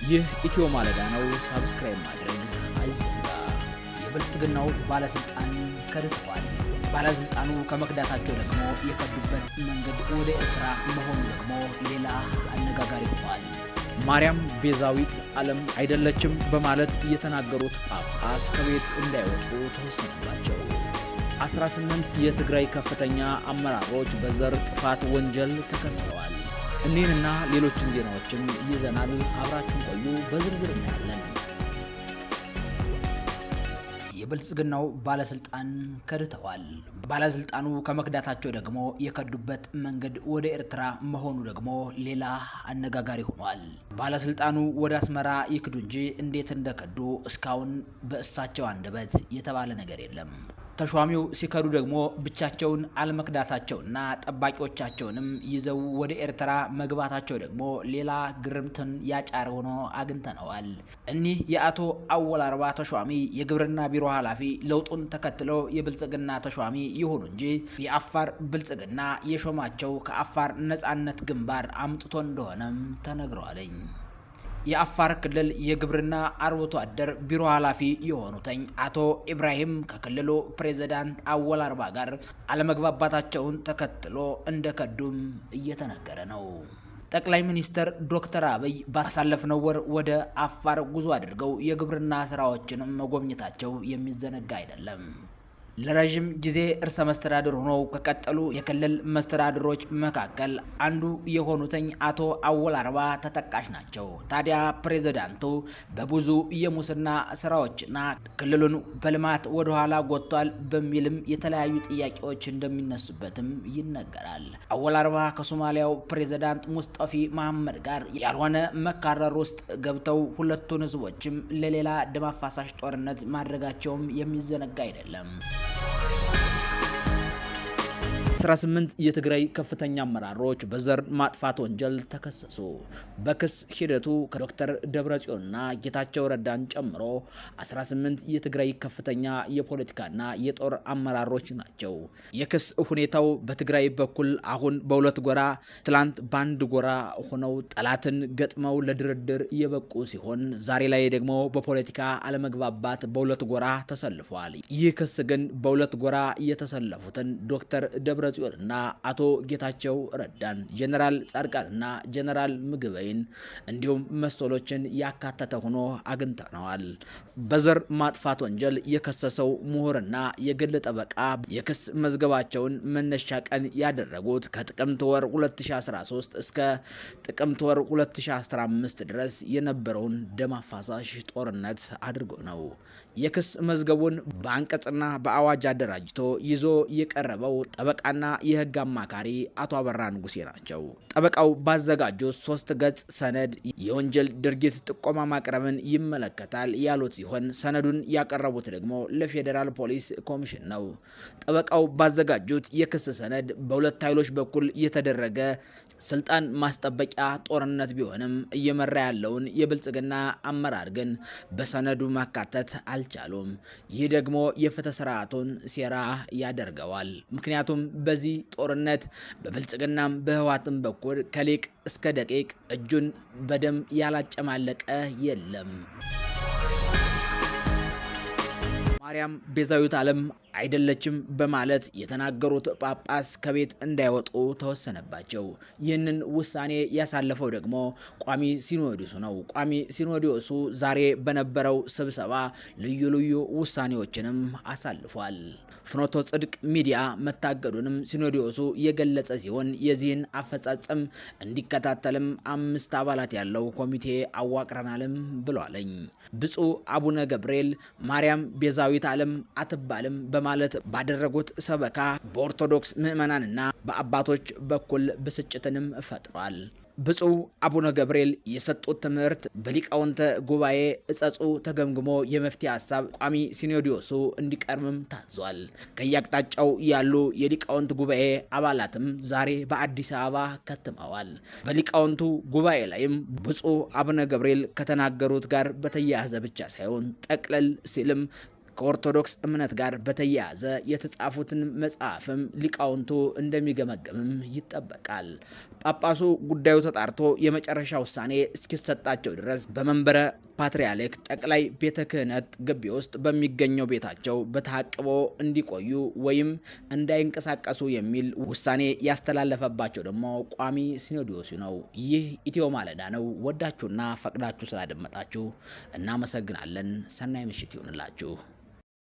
ይህ ኢትዮ ማለዳ ነው። ሰብስክራይብ ማድረግ አይዘንጋ። የብልጽግናው ባለስልጣን ከድተዋል። ባለስልጣኑ ከመክዳታቸው ደግሞ የከዱበት መንገድ ወደ ኤርትራ መሆኑ ደግሞ ሌላ አነጋጋሪ ሆኗል። ማርያም ቤዛዊት ዓለም አይደለችም በማለት የተናገሩት ጳጳስ ከቤት እንዳይወጡ ተወሰነባቸው። 18 የትግራይ ከፍተኛ አመራሮች በዘር ጥፋት ወንጀል ተከሰዋል። እኒህንና ሌሎችን ዜናዎችን ይዘናል። አብራችሁን ቆዩ፣ በዝርዝር እናያለን። የብልጽግናው ባለስልጣን ከድተዋል። ባለስልጣኑ ከመክዳታቸው ደግሞ የከዱበት መንገድ ወደ ኤርትራ መሆኑ ደግሞ ሌላ አነጋጋሪ ሆኗል። ባለስልጣኑ ወደ አስመራ ይክዱ እንጂ እንዴት እንደከዱ እስካሁን በእሳቸው አንደበት የተባለ ነገር የለም። ተሿሚው ሲከዱ ደግሞ ብቻቸውን አለመክዳታቸውና ጠባቂዎቻቸውንም ይዘው ወደ ኤርትራ መግባታቸው ደግሞ ሌላ ግርምትን ያጫረ ሆኖ አግኝተነዋል። እኒህ የአቶ አወል አርባ ተሿሚ የግብርና ቢሮ ኃላፊ ለውጡን ተከትለው የብልጽግና ተሿሚ ይሆኑ እንጂ የአፋር ብልጽግና የሾማቸው ከአፋር ነጻነት ግንባር አምጥቶ እንደሆነም ተነግረዋለኝ። የአፋር ክልል የግብርና አርብቶ አደር ቢሮ ኃላፊ የሆኑትኝ አቶ ኢብራሂም ከክልሉ ፕሬዝዳንት አወል አርባ ጋር አለመግባባታቸውን ተከትሎ እንደከዱም እየተነገረ ነው። ጠቅላይ ሚኒስትር ዶክተር አብይ ባሳለፍነው ወር ወደ አፋር ጉዞ አድርገው የግብርና ስራዎችን መጎብኘታቸው የሚዘነጋ አይደለም። ለረጅም ጊዜ እርሰ መስተዳድር ሆነው ከቀጠሉ የክልል መስተዳድሮች መካከል አንዱ የሆኑትኝ አቶ አወል አርባ ተጠቃሽ ናቸው። ታዲያ ፕሬዝዳንቱ በብዙ የሙስና ስራዎችና ክልሉን በልማት ወደኋላ ጎቷል በሚልም የተለያዩ ጥያቄዎች እንደሚነሱበትም ይነገራል። አወል አርባ ከሶማሊያው ፕሬዝዳንት ሙስጠፊ መሐመድ ጋር ያልሆነ መካረር ውስጥ ገብተው ሁለቱን ህዝቦችም ለሌላ ደም አፋሳሽ ጦርነት ማድረጋቸውም የሚዘነጋ አይደለም። 18 የትግራይ ከፍተኛ አመራሮች በዘር ማጥፋት ወንጀል ተከሰሱ። በክስ ሂደቱ ከዶክተር ደብረጽዮንና ጌታቸው ረዳን ጨምሮ 18 የትግራይ ከፍተኛ የፖለቲካና የጦር አመራሮች ናቸው። የክስ ሁኔታው በትግራይ በኩል አሁን በሁለት ጎራ፣ ትላንት በአንድ ጎራ ሆነው ጠላትን ገጥመው ለድርድር የበቁ ሲሆን ዛሬ ላይ ደግሞ በፖለቲካ አለመግባባት በሁለት ጎራ ተሰልፈዋል። ይህ ክስ ግን በሁለት ጎራ የተሰለፉትን ዶክተር ደብረጽዮንና አቶ ጌታቸው ረዳን፣ ጀነራል ጻድቃንና ጀነራል ምግበይን እንዲሁም መሰሎችን ያካተተ ሆኖ አግኝተነዋል። በዘር ማጥፋት ወንጀል የከሰሰው ምሁርና የግል ጠበቃ የክስ መዝገባቸውን መነሻ ቀን ያደረጉት ከጥቅምት ወር 2013 እስከ ጥቅምት ወር 2015 ድረስ የነበረውን ደም አፋሳሽ ጦርነት አድርጎ ነው። የክስ መዝገቡን በአንቀጽና በአዋጅ አደራጅቶ ይዞ የቀረበው ጠበቃና የህግ አማካሪ አቶ አበራ ንጉሴ ናቸው። ጠበቃው ባዘጋጁት 3 ገጽ ሰነድ የወንጀል ድርጊት ጥቆማ ማቅረብን ይመለከታል ያሉት ሲሆን ሰነዱን ያቀረቡት ደግሞ ለፌዴራል ፖሊስ ኮሚሽን ነው። ጠበቃው ባዘጋጁት የክስ ሰነድ በሁለት ኃይሎች በኩል የተደረገ ስልጣን ማስጠበቂያ ጦርነት ቢሆንም እየመራ ያለውን የብልጽግና አመራር ግን በሰነዱ ማካተት አልቻሉም። ይህ ደግሞ የፍትህ ስርዓቱን ሴራ ያደርገዋል። ምክንያቱም በዚህ ጦርነት በብልጽግናም በህወሓትም በኩል ከሊቅ እስከ ደቂቅ እጁን በደም ያላጨማለቀ የለም። ማርያም ቤዛዊት ዓለም አይደለችም በማለት የተናገሩት ጳጳስ ከቤት እንዳይወጡ ተወሰነባቸው። ይህንን ውሳኔ ያሳለፈው ደግሞ ቋሚ ሲኖዶሱ ነው። ቋሚ ሲኖዶሱ ዛሬ በነበረው ስብሰባ ልዩ ልዩ ውሳኔዎችንም አሳልፏል። ፍኖተ ጽድቅ ሚዲያ መታገዱንም ሲኖዶሱ የገለጸ ሲሆን የዚህን አፈጻጸም እንዲከታተልም 5 አባላት ያለው ኮሚቴ አዋቅረናልም ብሏለኝ። ብፁዕ አቡነ ገብርኤል ማርያም ቤዛዊት ዓለም አትባልም በማለት ባደረጉት ሰበካ በኦርቶዶክስ ምዕመናንና በአባቶች በኩል ብስጭትንም ፈጥሯል። ብፁዕ አቡነ ገብርኤል የሰጡት ትምህርት በሊቃውንተ ጉባኤ እጸጹ ተገምግሞ የመፍትሄ ሀሳብ ቋሚ ሲኖዶሱ እንዲቀርብም ታዟል። ከየአቅጣጫው ያሉ የሊቃውንት ጉባኤ አባላትም ዛሬ በአዲስ አበባ ከትመዋል። በሊቃውንቱ ጉባኤ ላይም ብፁዕ አቡነ ገብርኤል ከተናገሩት ጋር በተያያዘ ብቻ ሳይሆን ጠቅለል ሲልም ከኦርቶዶክስ እምነት ጋር በተያያዘ የተጻፉትን መጽሐፍም ሊቃውንቱ እንደሚገመገምም ይጠበቃል። ጳጳሱ ጉዳዩ ተጣርቶ የመጨረሻ ውሳኔ እስኪሰጣቸው ድረስ በመንበረ ፓትርያርክ ጠቅላይ ቤተ ክህነት ግቢ ውስጥ በሚገኘው ቤታቸው በተሐቅቦ እንዲቆዩ ወይም እንዳይንቀሳቀሱ የሚል ውሳኔ ያስተላለፈባቸው ደግሞ ቋሚ ሲኖዶሱ ነው። ይህ ኢትዮ ማለዳ ነው። ወዳችሁና ፈቅዳችሁ ስላደመጣችሁ እናመሰግናለን። ሰናይ ምሽት ይሁንላችሁ።